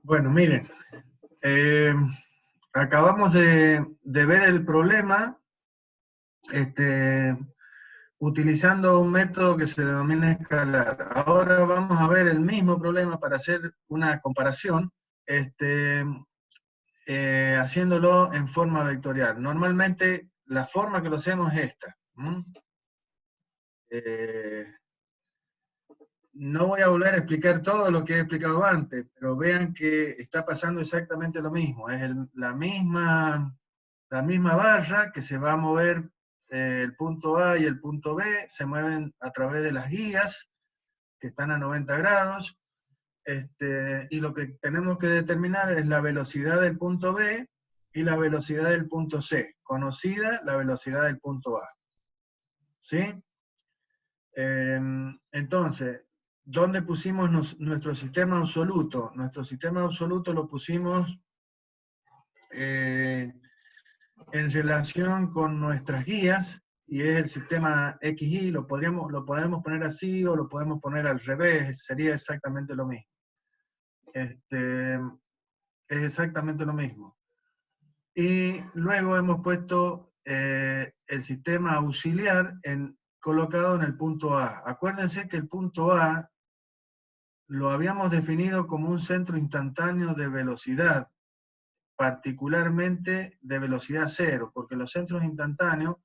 Bueno, miren, eh, acabamos de ver el problema utilizando un método que se denomina escalar. Ahora vamos a ver el mismo problema para hacer una comparación, este, haciéndolo en forma vectorial. Normalmente la forma que lo hacemos es esta. No voy a volver a explicar todo lo que he explicado antes, pero vean que está pasando exactamente lo mismo. Es la misma barra que se va a mover, el punto A y el punto B se mueven a través de las guías que están a 90 grados. Y lo que tenemos que determinar es la velocidad del punto B y la velocidad del punto C, conocida la velocidad del punto A. ¿Sí? Entonces, ¿dónde pusimos nuestro sistema absoluto? Nuestro sistema absoluto lo pusimos en relación con nuestras guías, y es el sistema XY. Lo podemos poner así o lo podemos poner al revés, sería exactamente lo mismo. Es exactamente lo mismo. Y luego hemos puesto el sistema auxiliar colocado en el punto A. Acuérdense que el punto A lo habíamos definido como un centro instantáneo de velocidad, particularmente de velocidad cero, porque los centros instantáneos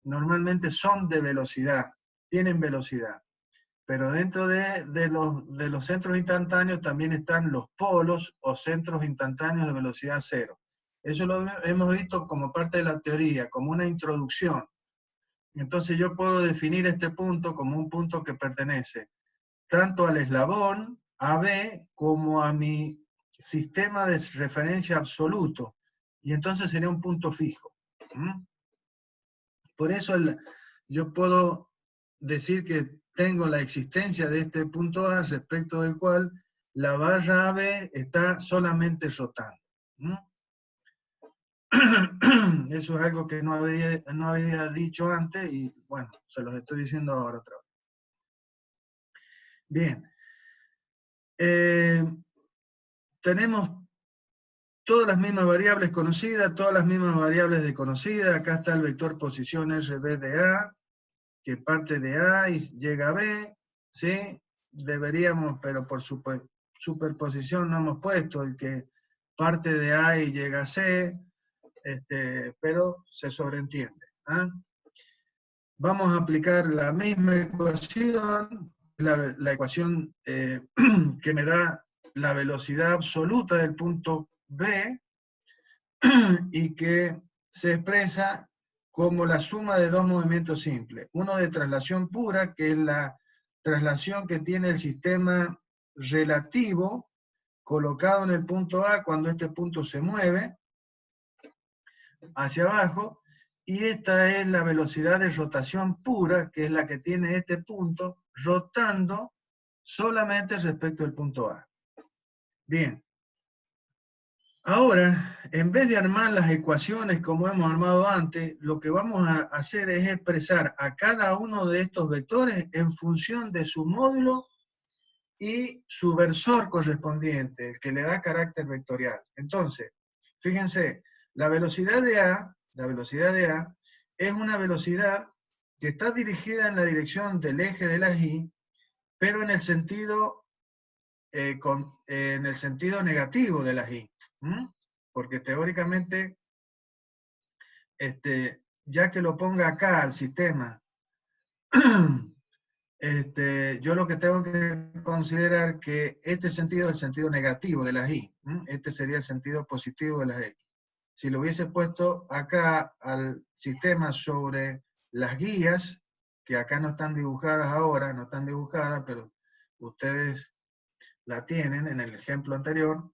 normalmente son de velocidad, tienen velocidad. Pero dentro de los centros instantáneos también están los polos o centros instantáneos de velocidad cero. Eso lo hemos visto como parte de la teoría, como una introducción. Entonces yo puedo definir este punto como un punto que pertenece tanto al eslabón AB como a mi sistema de referencia absoluto. Y entonces sería un punto fijo. Por eso yo puedo decir que tengo la existencia de este punto A respecto del cual la barra AB está solamente rotando. Eso es algo que no había dicho antes y bueno, se los estoy diciendo ahora otra vez. Bien. Tenemos todas las mismas variables conocidas, todas las mismas variables desconocidas. Acá está el vector posición RB de A, que parte de A y llega a B, ¿sí? Deberíamos, pero por superposición no hemos puesto el que parte de A y llega a C, pero se sobreentiende. ¿Ah? Vamos a aplicar la misma ecuación, la ecuación que me da la velocidad absoluta del punto B y que se expresa como la suma de dos movimientos simples. Uno de traslación pura, que es la traslación que tiene el sistema relativo colocado en el punto A cuando este punto se mueve hacia abajo, y esta es la velocidad de rotación pura, que es la que tiene este punto rotando solamente respecto al punto A. Bien. Ahora, en vez de armar las ecuaciones como hemos armado antes, lo que vamos a hacer es expresar a cada uno de estos vectores en función de su módulo y su versor correspondiente, el que le da carácter vectorial. Entonces, fíjense, la velocidad de A es una velocidad que está dirigida en la dirección del eje de las Y, pero en el sentido negativo de las Y. Porque teóricamente, ya que lo ponga acá al sistema, yo lo que tengo que considerar que este sentido es el sentido negativo de las Y. Este sería el sentido positivo de las X. Si lo hubiese puesto acá al sistema sobre las guías, que acá no están dibujadas ahora, no están dibujadas, pero ustedes la tienen en el ejemplo anterior,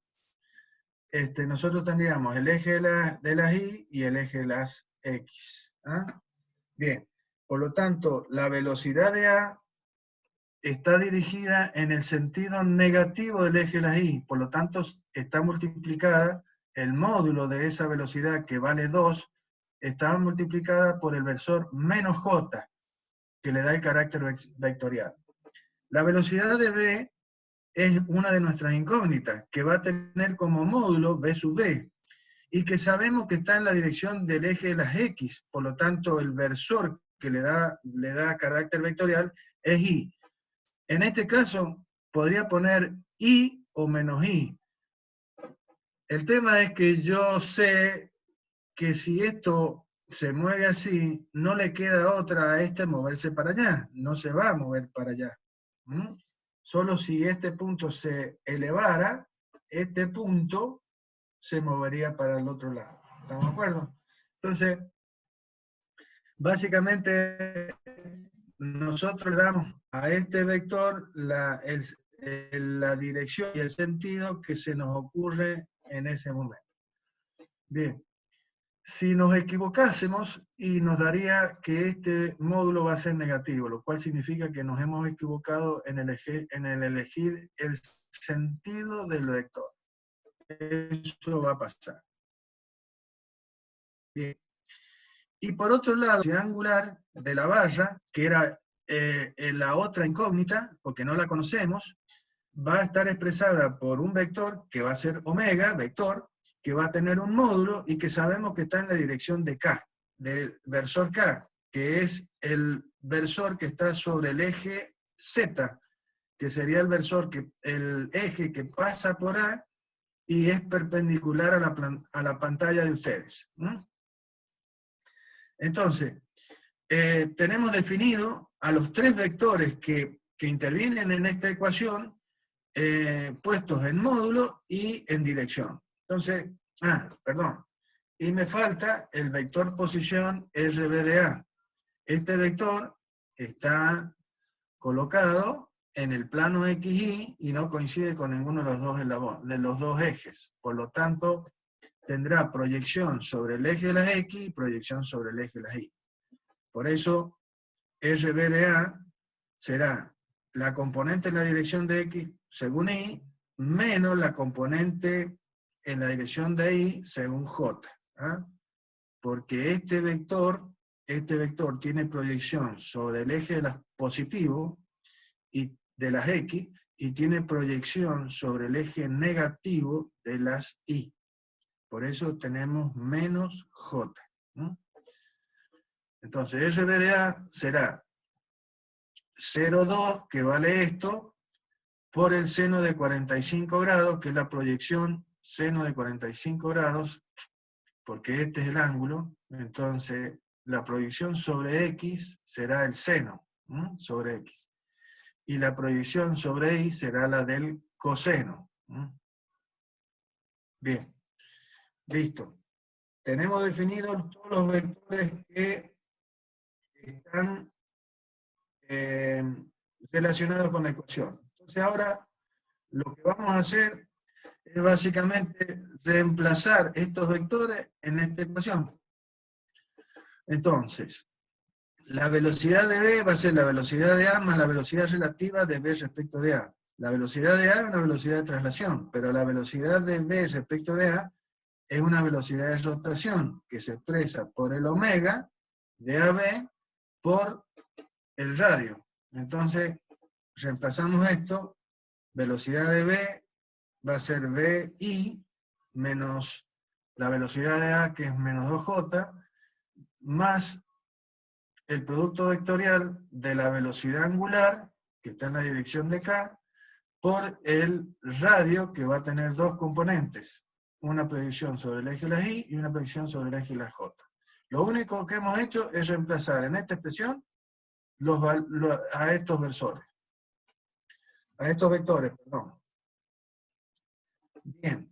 nosotros tendríamos el eje de las Y y el eje de las X. ¿Ah? Bien, por lo tanto, la velocidad de A está dirigida en el sentido negativo del eje de las Y, por lo tanto, está multiplicada, el módulo de esa velocidad que vale 2, está multiplicada por el versor menos J, que le da el carácter vectorial. La velocidad de B es una de nuestras incógnitas, que va a tener como módulo B sub B, y que sabemos que está en la dirección del eje de las X, por lo tanto el versor que le da carácter vectorial es Y. En este caso, podría poner I o menos I. El tema es que yo sé que si esto se mueve así, no le queda otra a este moverse para allá, no se va a mover para allá. Solo si este punto se elevara, este punto se movería para el otro lado. ¿Estamos de acuerdo? Entonces, básicamente, nosotros damos a este vector la dirección y el sentido que se nos ocurre en ese momento. Bien. Si nos equivocásemos, y nos daría que este módulo va a ser negativo, lo cual significa que nos hemos equivocado en elegir el sentido del vector. Eso va a pasar. Bien. Y por otro lado, la velocidad angular de la barra, que era la otra incógnita, porque no la conocemos, va a estar expresada por un vector que va a ser omega, vector, que va a tener un módulo y que sabemos que está en la dirección de K, del versor K, que es el versor que está sobre el eje Z, que sería el eje que pasa por A y es perpendicular a la pantalla de ustedes. Entonces, tenemos definido a los tres vectores que intervienen en esta ecuación, puestos en módulo y en dirección. Entonces, perdón, y me falta el vector posición RB de A. Este vector está colocado en el plano XY y no coincide con ninguno de los dos ejes. Por lo tanto, tendrá proyección sobre el eje de las X y proyección sobre el eje de las Y. Por eso, RB de A será la componente en la dirección de X según Y, menos la componente en la dirección de Y según J. Porque este vector tiene proyección sobre el eje de las positivos y de las X, y tiene proyección sobre el eje negativo de las Y. Por eso tenemos menos J. Entonces, RB de A será 0,2, que vale esto, por el seno de 45 grados, que es la proyección seno de 45 grados, porque este es el ángulo. Entonces, la proyección sobre X será el seno sobre X. Y la proyección sobre Y será la del coseno. Bien, listo. Tenemos definidos todos los vectores que están relacionados con la ecuación. Entonces ahora lo que vamos a hacer es básicamente reemplazar estos vectores en esta ecuación. Entonces, la velocidad de B va a ser la velocidad de A más la velocidad relativa de B respecto de A. La velocidad de A es una velocidad de traslación, pero la velocidad de B respecto de A es una velocidad de rotación que se expresa por el omega de AB por el radio. Entonces, reemplazamos esto, velocidad de B va a ser BI menos la velocidad de A, que es menos 2J, más el producto vectorial de la velocidad angular, que está en la dirección de K, por el radio, que va a tener dos componentes, una proyección sobre el eje de las Y y una proyección sobre el eje de las J. Lo único que hemos hecho es reemplazar en esta expresión a estos versores, a estos vectores, perdón. Bien.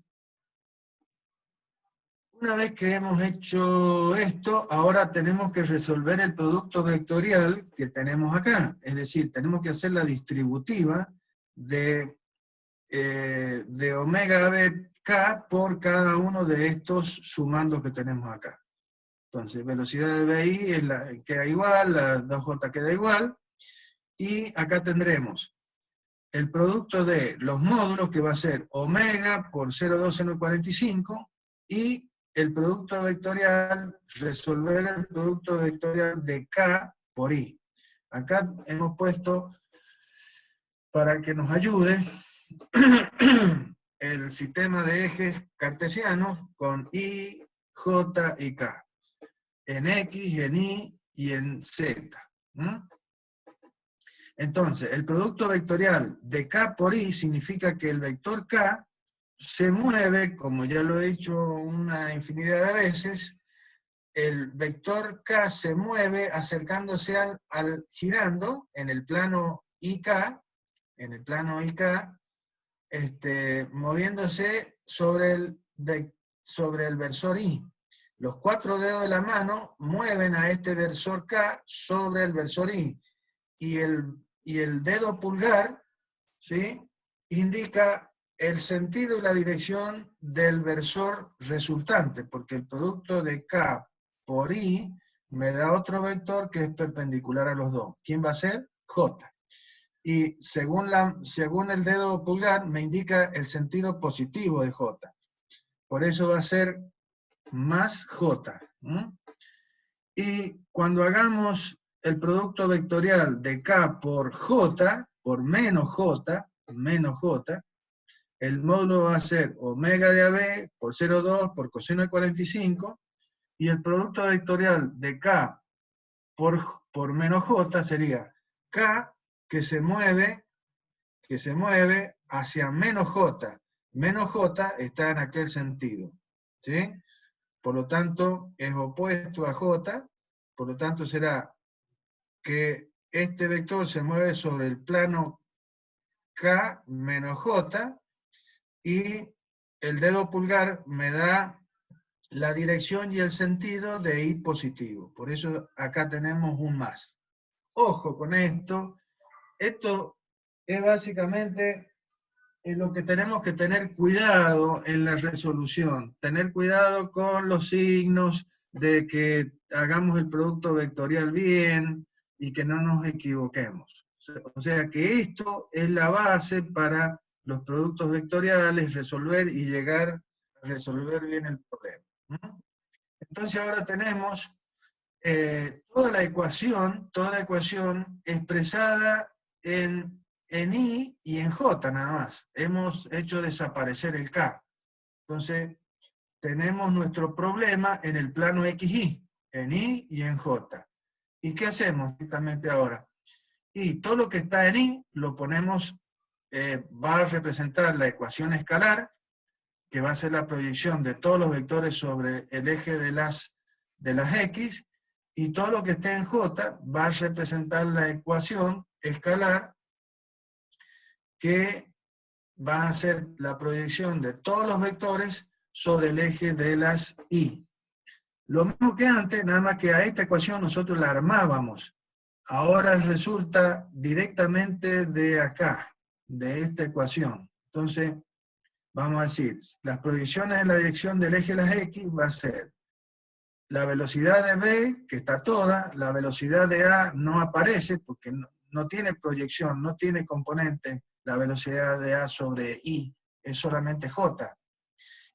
Una vez que hemos hecho esto, ahora tenemos que resolver el producto vectorial que tenemos acá. Es decir, tenemos que hacer la distributiva de omega BK por cada uno de estos sumandos que tenemos acá. Entonces, velocidad de BI queda igual, la 2J queda igual, y acá tendremos el producto de los módulos, que va a ser omega por 0,2 y el producto vectorial, resolver el producto vectorial de K por I. Acá hemos puesto, para que nos ayude, el sistema de ejes cartesianos con I, J y K, en X, en Y y en Z. Entonces, el producto vectorial de K por I significa que el vector K se mueve, como ya lo he dicho una infinidad de veces, el vector K se mueve acercándose girando en el plano IK, moviéndose sobre el versor I. Los 4 dedos de la mano mueven a este versor K sobre el versor I. Y el dedo pulgar, ¿sí?, indica el sentido y la dirección del versor resultante, porque el producto de K por I me da otro vector que es perpendicular a los dos. ¿Quién va a ser? J. Y según el dedo pulgar me indica el sentido positivo de J. Por eso va a ser más J. Y cuando hagamos el producto vectorial de K por J, por menos J, el módulo va a ser omega de AB por 0,2 por coseno de 45, y el producto vectorial de K por menos J sería K que se mueve hacia menos J. Menos J está en aquel sentido, ¿sí? Por lo tanto, es opuesto a J, por lo tanto será que este vector se mueve sobre el plano K menos J, y el dedo pulgar me da la dirección y el sentido de I positivo. Por eso acá tenemos un más. Ojo con esto. Esto es básicamente lo que tenemos que tener cuidado en la resolución. Tener cuidado con los signos, de que hagamos el producto vectorial bien y que no nos equivoquemos. O sea que esto es la base para los productos vectoriales, resolver y llegar a resolver bien el problema. Entonces ahora tenemos toda la ecuación expresada en I y en J nada más. Hemos hecho desaparecer el K. Entonces tenemos nuestro problema en el plano XY, en I y en J. ¿Y qué hacemos directamente ahora? Y todo lo que está en I lo ponemos, va a representar la ecuación escalar, que va a ser la proyección de todos los vectores sobre el eje de las X, y todo lo que esté en J va a representar la ecuación escalar, que va a ser la proyección de todos los vectores sobre el eje de las Y. Lo mismo que antes, nada más que a esta ecuación nosotros la armábamos. Ahora resulta directamente de acá, de esta ecuación. Entonces, vamos a decir, las proyecciones en la dirección del eje de las X va a ser la velocidad de B, que está toda, la velocidad de A no aparece porque no tiene proyección, no tiene componente la velocidad de A sobre I, es solamente J.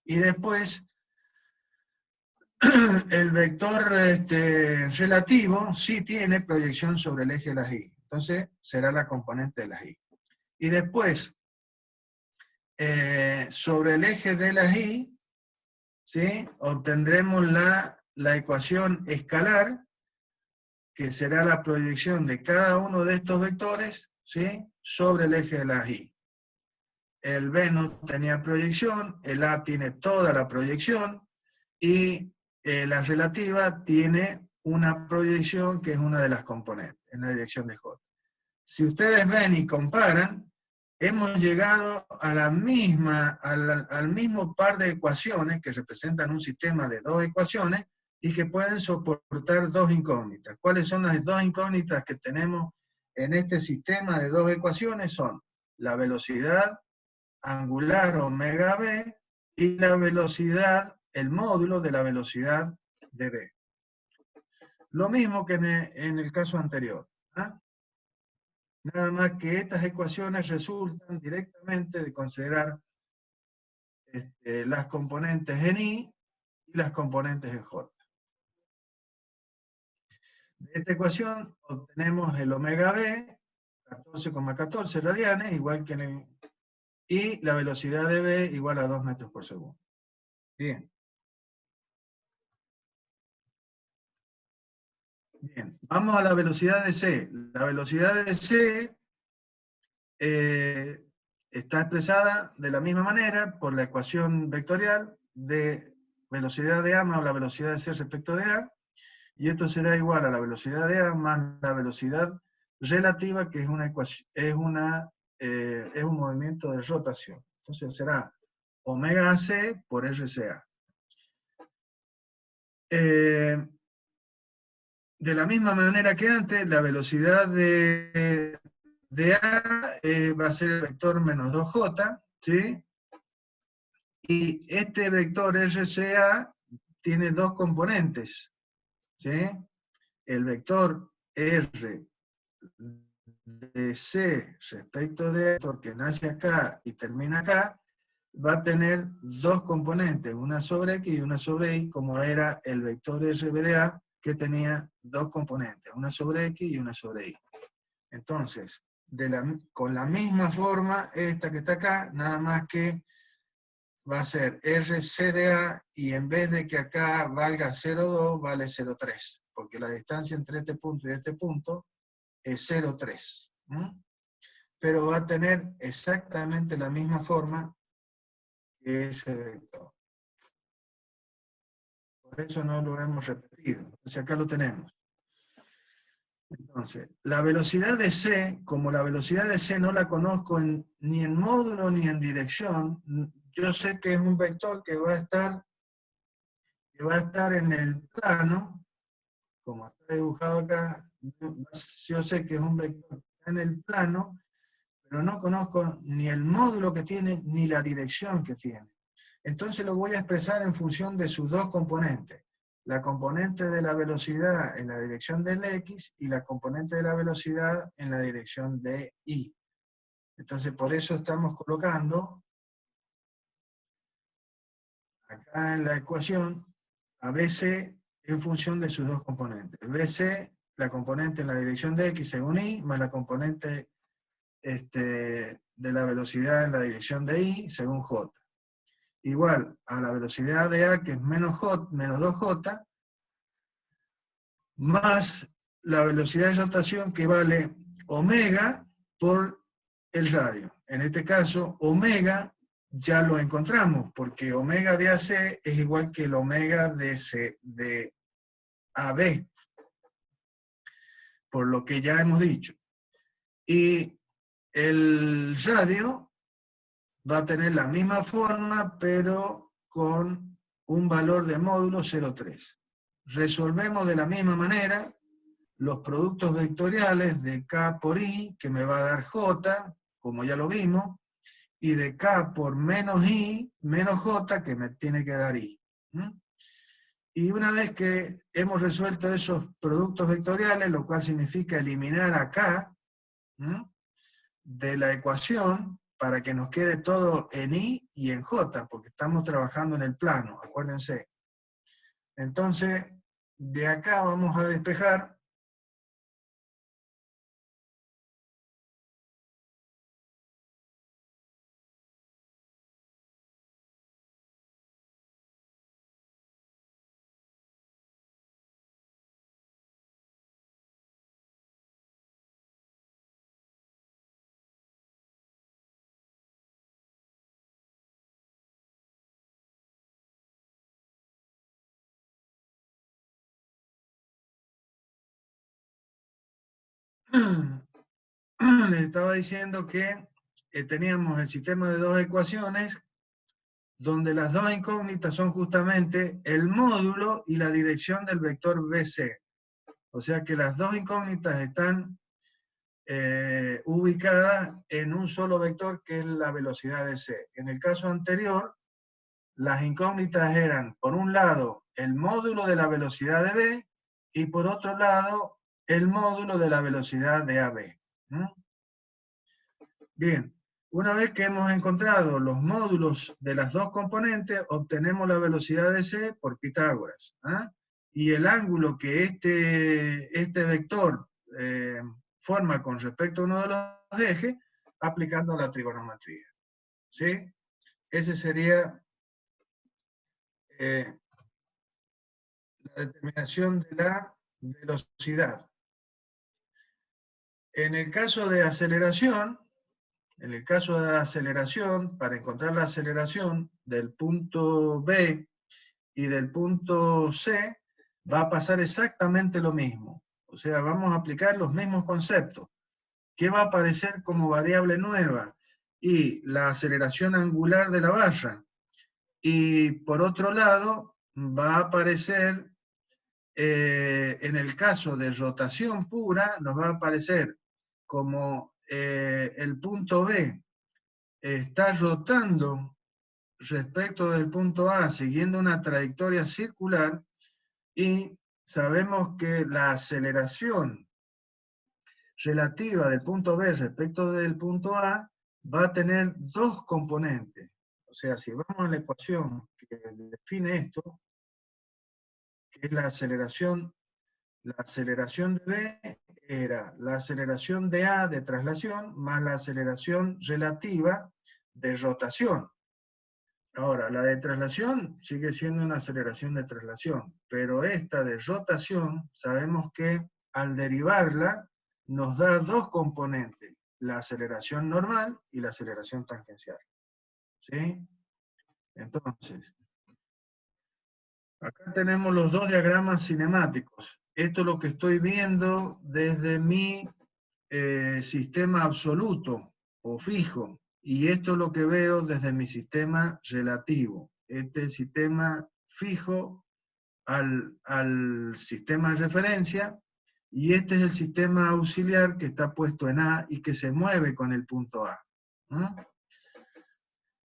Y después, el vector relativo sí tiene proyección sobre el eje de las Y. Entonces, será la componente de las Y. Y después, sobre el eje de las Y, ¿sí?, obtendremos la ecuación escalar, que será la proyección de cada uno de estos vectores, ¿sí?, sobre el eje de las Y. El B no tenía proyección, el A tiene toda la proyección, y la relativa tiene una proyección que es una de las componentes, en la dirección de J. Si ustedes ven y comparan, hemos llegado a la misma, al mismo par de ecuaciones que representan un sistema de dos ecuaciones y que pueden soportar dos incógnitas. ¿Cuáles son las dos incógnitas que tenemos en este sistema de dos ecuaciones? Son la velocidad angular omega b y la velocidad, el módulo de la velocidad de b. Lo mismo que en el caso anterior. ¿Ah? Nada más que estas ecuaciones resultan directamente de considerar las componentes en I y las componentes en J. De esta ecuación obtenemos el omega b, 14,14 radianes, igual que y la velocidad de B igual a 2 metros por segundo. Bien. Bien, vamos a la velocidad de C. La velocidad de C está expresada de la misma manera por la ecuación vectorial de velocidad de A más la velocidad de C respecto de A, y esto será igual a la velocidad de A más la velocidad relativa, que es un movimiento de rotación. Entonces será omega AC por RCA. De la misma manera que antes, la velocidad de A va a ser el vector menos 2J, ¿sí? Y este vector RCA tiene dos componentes, ¿sí? El vector R de C respecto de vector que nace acá y termina acá, va a tener dos componentes, una sobre X y una sobre Y, como era el vector RBDA, que tenía dos componentes, una sobre X y una sobre Y. Entonces, con la misma forma, esta que está acá, nada más que va a ser RCDA, y en vez de que acá valga 0,2, vale 0,3, porque la distancia entre este punto y este punto es 0,3. Pero va a tener exactamente la misma forma que ese vector. Por eso no lo hemos repetido. Entonces acá lo tenemos. Entonces, la velocidad de C, como la velocidad de C no la conozco ni en módulo ni en dirección, yo sé que es un vector que va a estar en el plano, como está dibujado acá. Yo sé que es un vector que está en el plano, pero no conozco ni el módulo que tiene ni la dirección que tiene. Entonces lo voy a expresar en función de sus dos componentes. La componente de la velocidad en la dirección del X y la componente de la velocidad en la dirección de Y. Entonces por eso estamos colocando acá en la ecuación a BC en función de sus dos componentes. BC, la componente en la dirección de X según Y, más la componente de la velocidad en la dirección de Y según J. Igual a la velocidad de A, que es menos 2J, más la velocidad de rotación, que vale omega por el radio. En este caso, omega ya lo encontramos, porque omega de AC es igual que el omega de AB, por lo que ya hemos dicho. Y el radio va a tener la misma forma, pero con un valor de módulo 0,3. Resolvemos de la misma manera los productos vectoriales de K por I, que me va a dar J, como ya lo vimos, y de K por menos I, menos J, que me tiene que dar I. Y una vez que hemos resuelto esos productos vectoriales, lo cual significa eliminar a K de la ecuación, para que nos quede todo en I y en J, porque estamos trabajando en el plano, acuérdense. Entonces, de acá vamos a despejar les estaba diciendo que teníamos el sistema de dos ecuaciones, donde las dos incógnitas son justamente el módulo y la dirección del vector BC. O sea que las dos incógnitas están ubicadas en un solo vector, que es la velocidad de C. En el caso anterior, las incógnitas eran, por un lado, el módulo de la velocidad de B, y por otro lado, el módulo de la velocidad de AB. Bien, una vez que hemos encontrado los módulos de las dos componentes, obtenemos la velocidad de C por Pitágoras. Y el ángulo que este vector forma con respecto a uno de los ejes, aplicando la trigonometría. ¿sí? Ese sería la determinación de la velocidad. En el caso de aceleración, para encontrar la aceleración del punto B y del punto C, va a pasar exactamente lo mismo. O sea, vamos a aplicar los mismos conceptos. ¿Qué va a aparecer como variable nueva? Y la aceleración angular de la barra. Y por otro lado, va a aparecer, en el caso de rotación pura, nos va a aparecer como el punto B está rotando respecto del punto A, siguiendo una trayectoria circular, y sabemos que la aceleración relativa del punto B respecto del punto A va a tener dos componentes. O sea, si vamos a la ecuación que define esto, que es la aceleración de B era la aceleración de A de traslación más la aceleración relativa de rotación. Ahora, la de traslación sigue siendo una aceleración de traslación, pero esta de rotación, sabemos que al derivarla nos da dos componentes, la aceleración normal y la aceleración tangencial. ¿Sí? Entonces, acá tenemos los dos diagramas cinemáticos. Esto es lo que estoy viendo desde mi sistema absoluto o fijo, y esto es lo que veo desde mi sistema relativo. Este es el sistema fijo al sistema de referencia, y este es el sistema auxiliar que está puesto en A y que se mueve con el punto A.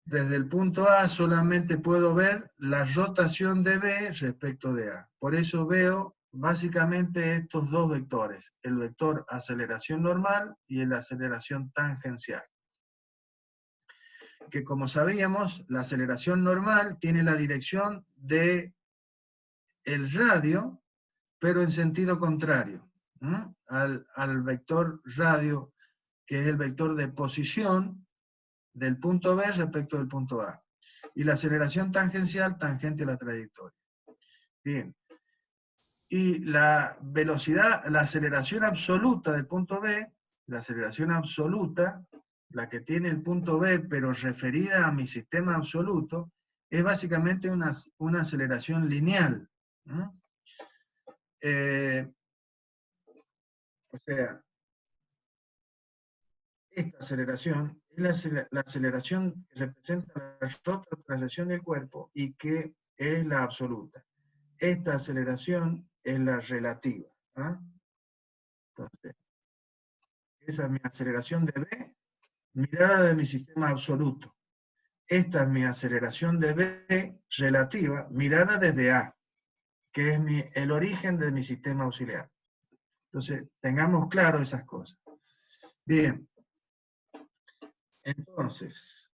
Desde el punto A solamente puedo ver la rotación de B respecto de A. Por eso veo básicamente estos dos vectores, el vector aceleración normal y el aceleración tangencial. Que como sabíamos, la aceleración normal tiene la dirección de el radio, pero en sentido contrario, al vector radio, que es el vector de posición del punto B respecto del punto A. Y la aceleración tangencial tangente a la trayectoria. Bien. Y la velocidad, la aceleración absoluta del punto B, la aceleración absoluta, la que tiene el punto B, pero referida a mi sistema absoluto, es básicamente una aceleración lineal. O sea, esta aceleración es la aceleración que representa la traslación del cuerpo y que es la absoluta. Esta aceleración es la relativa. Entonces, esa es mi aceleración de B, mirada de mi sistema absoluto. Esta es mi aceleración de B relativa, mirada desde A, que es el origen de mi sistema auxiliar. Entonces, tengamos claro esas cosas. Bien. Entonces,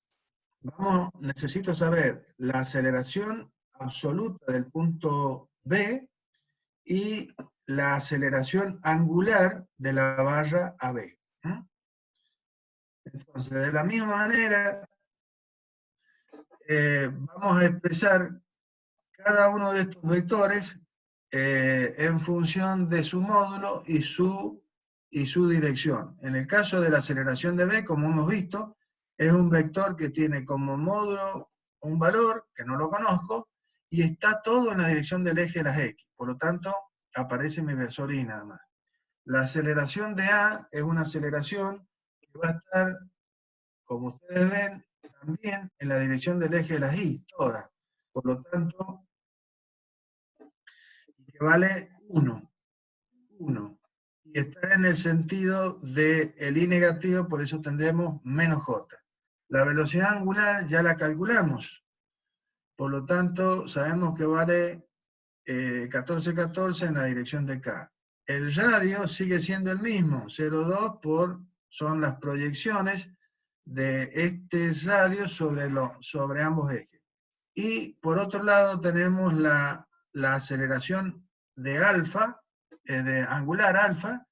necesito saber la aceleración absoluta del punto B y la aceleración angular de la barra AB. Entonces, de la misma manera, vamos a expresar cada uno de estos vectores en función de su módulo y su dirección. En el caso de la aceleración de B, como hemos visto, es un vector que tiene como módulo un valor, que no lo conozco, y está todo en la dirección del eje de las X. Por lo tanto, aparece mi versor Y nada más. La aceleración de A es una aceleración que va a estar, como ustedes ven, también en la dirección del eje de las Y, toda. Por lo tanto, que vale 1. Y está en el sentido del I negativo, por eso tendremos menos J. La velocidad angular ya la calculamos. Por lo tanto, sabemos que vale 14,14 en la dirección de K. El radio sigue siendo el mismo, 0,2 son las proyecciones de este radio sobre ambos ejes. Y por otro lado tenemos la aceleración de alfa, de angular alfa,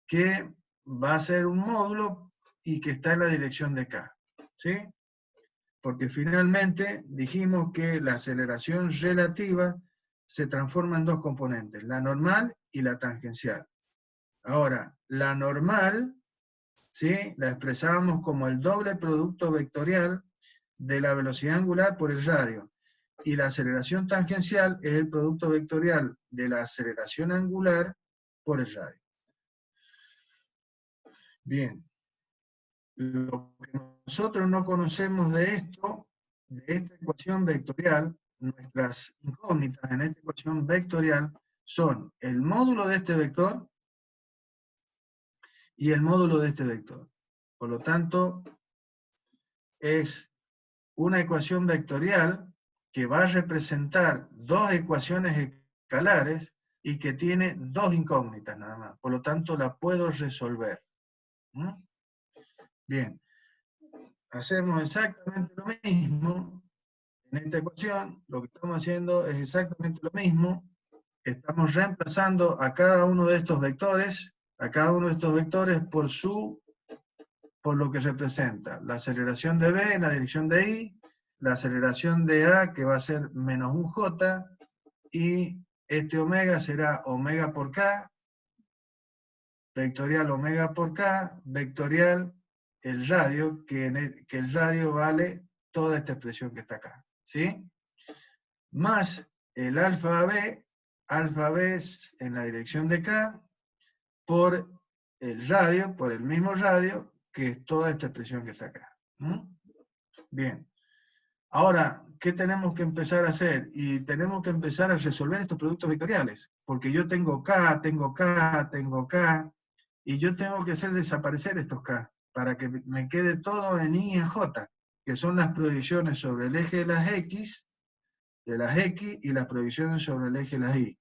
que va a ser un módulo y que está en la dirección de K. ¿Sí? porque finalmente dijimos que la aceleración relativa se transforma en dos componentes, la normal y la tangencial. Ahora, la normal, ¿sí?, la expresábamos como el doble producto vectorial de la velocidad angular por el radio. Y la aceleración tangencial es el producto vectorial de la aceleración angular por el radio. Bien. Lo que nosotros no conocemos de esto, de esta ecuación vectorial, nuestras incógnitas en esta ecuación vectorial son el módulo de este vector y el módulo de este vector. Por lo tanto, es una ecuación vectorial que va a representar dos ecuaciones escalares y que tiene dos incógnitas nada más. Por lo tanto, la puedo resolver. Bien, hacemos exactamente lo mismo en esta ecuación. Lo que estamos haciendo es exactamente lo mismo. Estamos reemplazando a cada uno de estos vectores, por lo que representa la aceleración de B en la dirección de I, la aceleración de A, que va a ser menos un J, y este omega será omega por K, vectorial omega por K, vectorial el radio, que el radio vale toda esta expresión que está acá, ¿sí? Más el alfa B en la dirección de K, por el radio, por el mismo radio, que es toda esta expresión que está acá. Bien. Ahora, ¿qué tenemos que empezar a hacer? Y tenemos que empezar a resolver estos productos vectoriales, porque yo tengo K, tengo K, tengo K, y yo tengo que hacer desaparecer estos K, para que me quede todo en I y en J, que son las proyecciones sobre el eje de las X, y las proyecciones sobre el eje de las Y,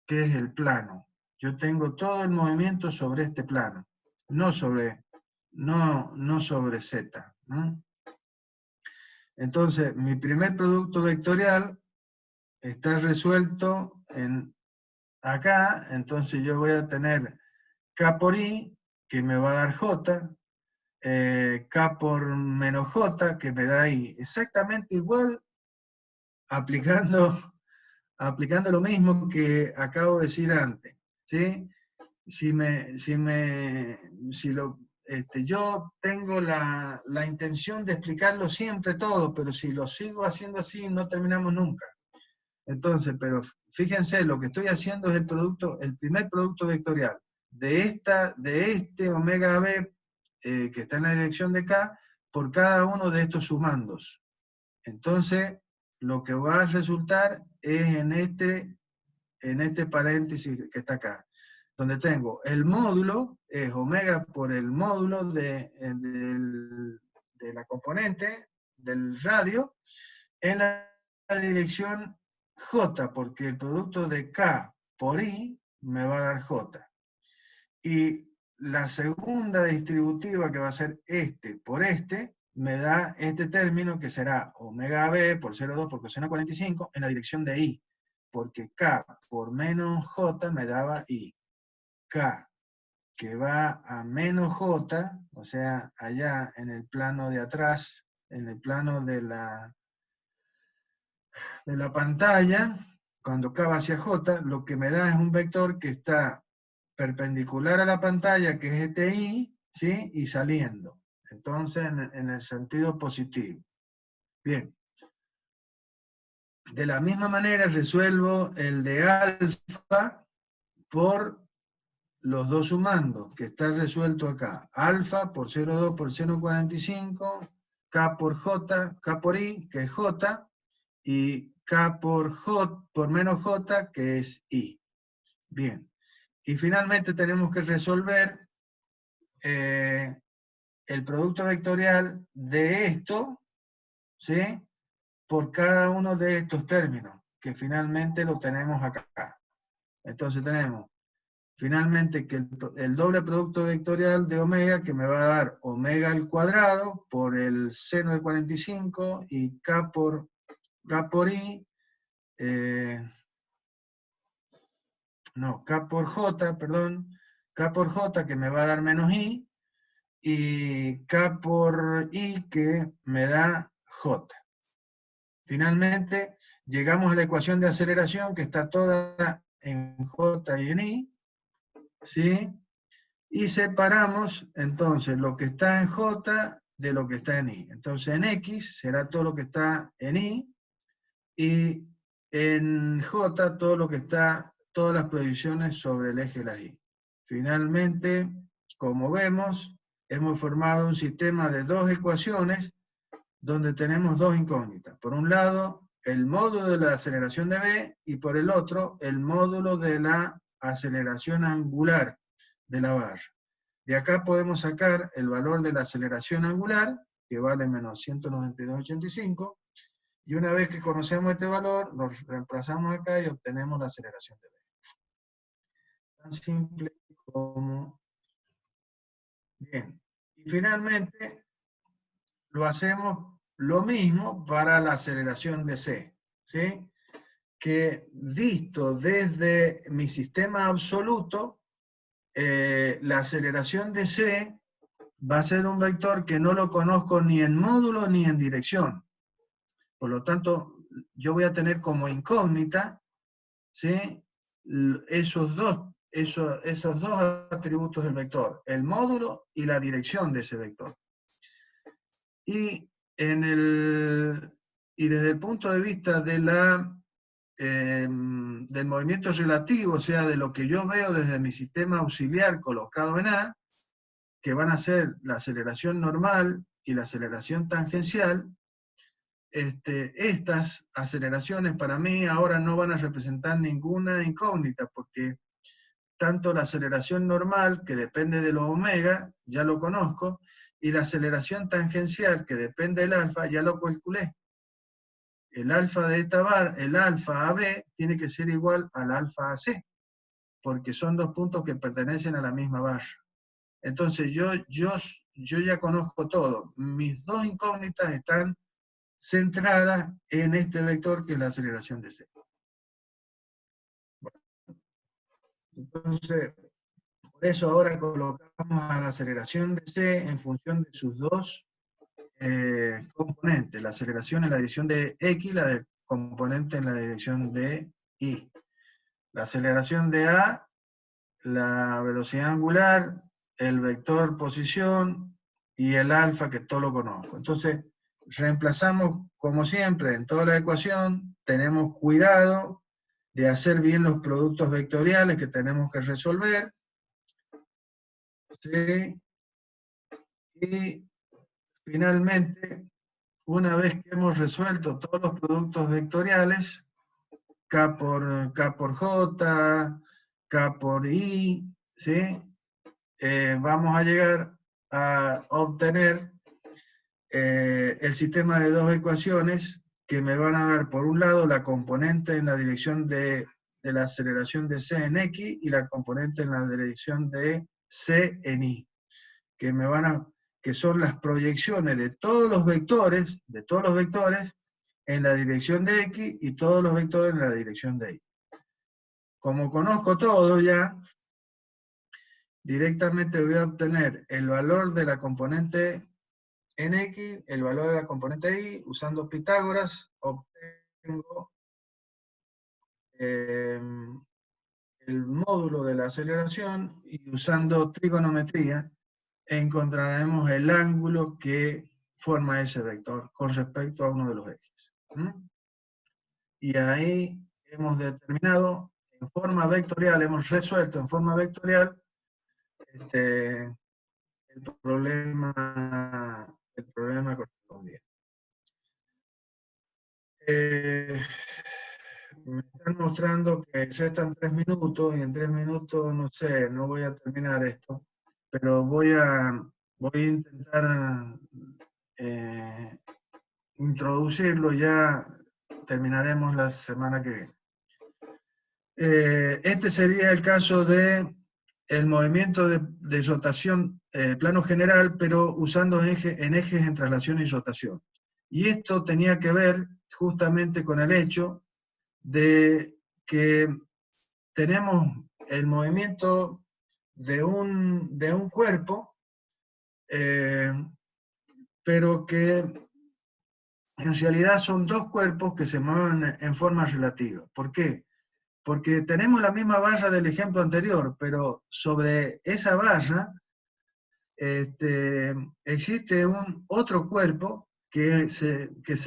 que es el plano. Yo tengo todo el movimiento sobre este plano, no sobre Z. Entonces, mi primer producto vectorial está resuelto acá, entonces yo voy a tener K por I, que me va a dar J, K por menos J, que me da I. Exactamente igual, aplicando lo mismo que acabo de decir antes, ¿sí? Yo tengo la intención de explicarlo siempre todo, pero si lo sigo haciendo así, no terminamos nunca. Entonces, pero fíjense, lo que estoy haciendo es el primer producto vectorial de este omega B, que está en la dirección de K, por cada uno de estos sumandos. Entonces, lo que va a resultar es en este paréntesis que está acá, donde tengo el módulo, es omega por el módulo de la componente del radio, en la dirección J, porque el producto de K por I me va a dar J. Y la segunda distributiva, que va a ser este por este, me da este término que será omega B por 0,2 por coseno 45 en la dirección de I, porque K por menos J me daba I. K que va a menos J, o sea, allá en el plano de atrás, en el plano de la pantalla, cuando K va hacia J, lo que me da es un vector que está perpendicular a la pantalla, que es este I, ¿sí? Y saliendo. Entonces, en el sentido positivo. Bien. De la misma manera resuelvo el de alfa por los dos sumandos, que está resuelto acá. Alfa por 0,2 por seno 45, K por J, K por I, que es J, y K por menos J, que es I. Bien. Y finalmente tenemos que resolver el producto vectorial de esto, ¿sí?, por cada uno de estos términos, que finalmente lo tenemos acá. Entonces tenemos finalmente que el doble producto vectorial de omega, que me va a dar omega al cuadrado por el seno de 45 y K por I, K por J, que me va a dar menos I, y K por I que me da J. Finalmente, llegamos a la ecuación de aceleración que está toda en J y en I, ¿sí? Y separamos entonces lo que está en J de lo que está en I. Entonces en X será todo lo que está en I, y en J todo lo que está, todas las proyecciones sobre el eje de la Y. Finalmente, como vemos, hemos formado un sistema de dos ecuaciones donde tenemos dos incógnitas. Por un lado, el módulo de la aceleración de B, y por el otro, el módulo de la aceleración angular de la barra. De acá podemos sacar el valor de la aceleración angular, que vale menos 192,85, y una vez que conocemos este valor, lo reemplazamos acá y obtenemos la aceleración de B. Tan simple como... Bien. Y finalmente, lo hacemos lo mismo para la aceleración de C, ¿sí? Que visto desde mi sistema absoluto, la aceleración de C va a ser un vector que no lo conozco ni en módulo ni en dirección. Por lo tanto, yo voy a tener como incógnita, ¿sí? esos dos atributos del vector, el módulo y la dirección de ese vector. Y, y desde el punto de vista de del movimiento relativo, o sea, de lo que yo veo desde mi sistema auxiliar colocado en A, que van a ser la aceleración normal y la aceleración tangencial, estas aceleraciones para mí ahora no van a representar ninguna incógnita, porque tanto la aceleración normal, que depende de los omega, ya lo conozco, y la aceleración tangencial, que depende del alfa, ya lo calculé. El alfa de esta barra, el alfa AB, tiene que ser igual al alfa AC, porque son dos puntos que pertenecen a la misma barra. Entonces yo ya conozco todo. Mis dos incógnitas están centradas en este vector que es la aceleración de C. Bueno, entonces, por eso ahora colocamos a la aceleración de C en función de sus dos componentes, la aceleración en la dirección de X, la del componente en la dirección de Y. La aceleración de A, la velocidad angular, el vector posición y el alfa, que todo lo conozco. Entonces, reemplazamos como siempre en toda la ecuación, tenemos cuidado de hacer bien los productos vectoriales que tenemos que resolver, ¿sí? Y finalmente, una vez que hemos resuelto todos los productos vectoriales, K por J, K por I, ¿sí? Vamos a llegar a obtener el sistema de dos ecuaciones que me van a dar, por un lado, la componente en la dirección de la aceleración de C en X y la componente en la dirección de C en Y, que que son las proyecciones de todos los vectores, en la dirección de X y todos los vectores en la dirección de Y. Como conozco todo ya, directamente voy a obtener el valor de la componente en X, el valor de la componente Y, usando Pitágoras, obtengo el módulo de la aceleración, y usando trigonometría encontraremos el ángulo que forma ese vector con respecto a uno de los ejes. Y ahí hemos determinado en forma vectorial, hemos resuelto en forma vectorial el problema correspondiente. Me están mostrando que ya están 3 minutos, y en 3 minutos, no sé, no voy a terminar esto, pero voy a intentar introducirlo, ya terminaremos la semana que viene. Este sería el caso de el movimiento de rotación, plano general, pero usando en ejes en traslación y rotación. Y esto tenía que ver justamente con el hecho de que tenemos el movimiento de un cuerpo, pero que en realidad son dos cuerpos que se mueven en forma relativa. ¿Por qué? Porque tenemos la misma valla del ejemplo anterior, pero sobre esa valla existe un otro cuerpo que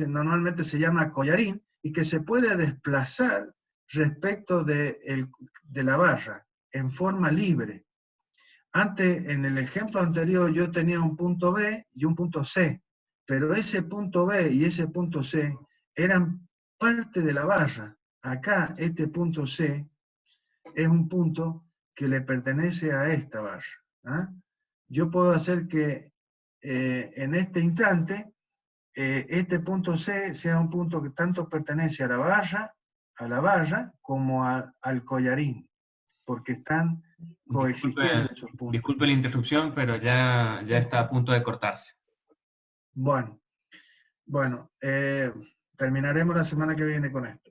normalmente se llama collarín y que se puede desplazar respecto de la valla en forma libre. Antes, en el ejemplo anterior, yo tenía un punto B y un punto C, pero ese punto B y ese punto C eran parte de la valla. Acá, este punto C es un punto que le pertenece a esta valla. ¿Ah? Yo puedo hacer que en este instante este punto C sea un punto que tanto pertenece a la valla como al collarín, porque están coexistiendo esos puntos. Disculpe la interrupción, pero ya está a punto de cortarse. Bueno, terminaremos la semana que viene con esto.